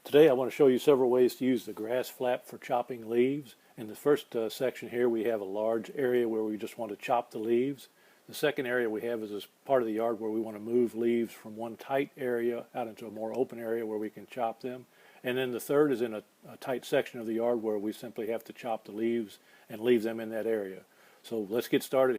Today I want to show you several ways to use the GrassFlap for chopping leaves. In the first section here we have a large area where we just want to chop the leaves. The second area we have is this part of the yard where we want to move leaves from one tight area out into a more open area where we can chop them. And then the third is in a tight section of the yard where we simply have to chop the leaves and leave them in that area. So let's get started.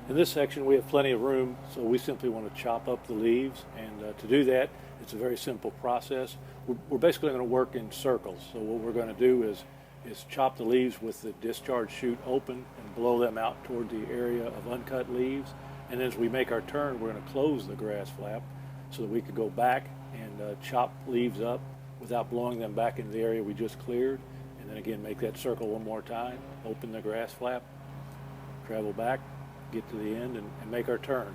In this section we have plenty of room, so we simply want to chop up the leaves, and to do that it's a very simple process. We're basically going to work in circles. So what we're going to do is chop the leaves with the discharge chute open and blow them out toward the area of uncut leaves, and as we make our turn we're going to close the GrassFlap so that we could go back and chop leaves up without blowing them back into the area we just cleared, and then again make that circle one more time, open the GrassFlap, travel back, get to the end, and make our turn.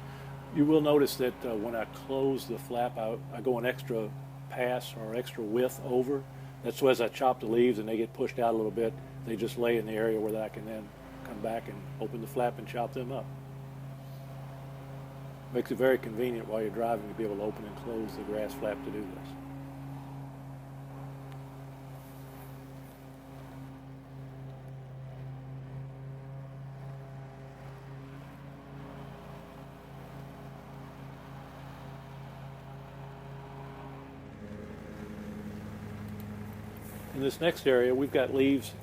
You will notice that when I close the flap I go an extra pass or extra width over. That's so as I chop the leaves and they get pushed out a little bit, they just lay in the area where I can then come back and open the flap and chop them up. Makes it very convenient while you're driving to be able to open and close the GrassFlap to do this. In this next area, we've got leaves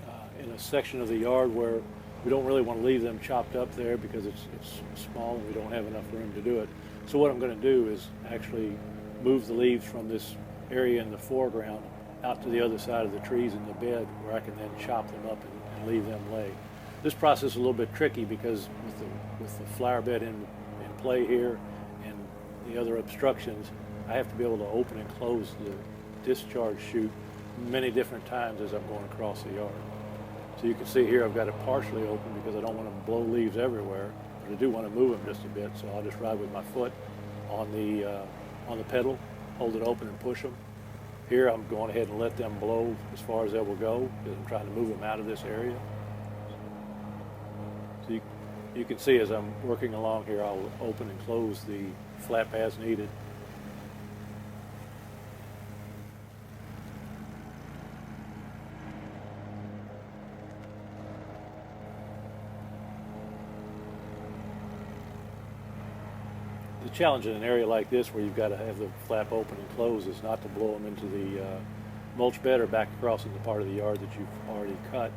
in a section of the yard where we don't really want to leave them chopped up there because it's small and we don't have enough room to do it. So what I'm going to do is actually move the leaves from this area in the foreground out to the other side of the trees in the bed where I can then chop them up and leave them lay. This process is a little bit tricky because with the flower bed in play here and the other obstructions, I have to be able to open and close the discharge chute many different times as I'm going across the yard. So you can see here I've got it partially open because I don't want to blow leaves everywhere, but I do want to move them just a bit, so I'll just ride with my foot on the pedal, hold it open and push them. Here I'm going ahead and let them blow as far as they will go because I'm trying to move them out of this area. So you can see as I'm working along here I'll open and close the flap as needed. The challenge in an area like this where you've got to have the flap open and close is not to blow them into the mulch bed or back across into the part of the yard that you've already cut.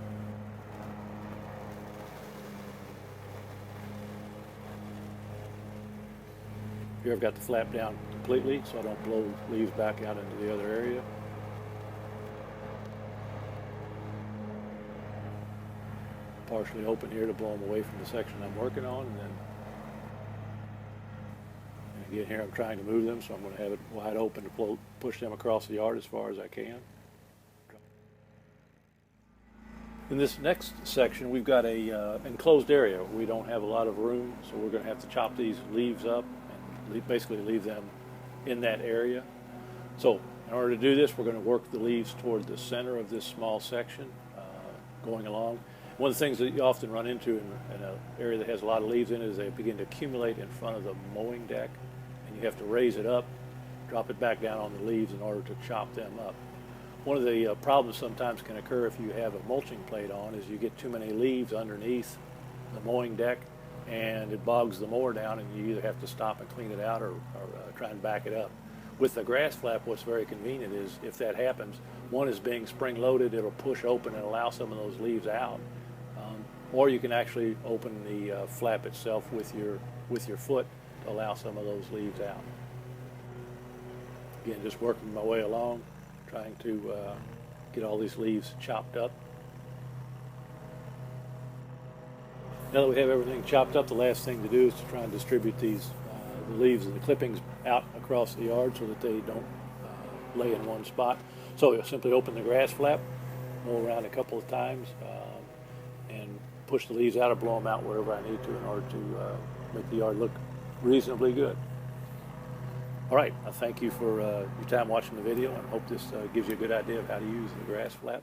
Here I've got the flap down completely so I don't blow leaves back out into the other area. Partially open here to blow them away from the section I'm working on, and then again, here I'm trying to move them, so I'm going to have it wide open to push them across the yard as far as I can. In this next section, we've got a enclosed area. We don't have a lot of room, so we're going to have to chop these leaves up and basically leave them in that area. So in order to do this, we're going to work the leaves toward the center of this small section going along. One of the things that you often run into in an area that has a lot of leaves in it is they begin to accumulate in front of the mowing deck. You have to raise it up, drop it back down on the leaves in order to chop them up. One of the problems sometimes can occur if you have a mulching plate on is you get too many leaves underneath the mowing deck and it bogs the mower down, and you either have to stop and clean it out or try and back it up. With the GrassFlap, what's very convenient is if that happens, one is being spring loaded, it'll push open and allow some of those leaves out. Or you can actually open the flap itself with your foot to allow some of those leaves out. Again, just working my way along, trying to get all these leaves chopped up. Now that we have everything chopped up, the last thing to do is to try and distribute these the leaves and the clippings out across the yard so that they don't lay in one spot. So you'll simply open the GrassFlap, mow around a couple of times, and push the leaves out or blow them out wherever I need to in order to make the yard look reasonably good. All right, I thank you for your time watching the video, and hope this gives you a good idea of how to use the GrassFlap.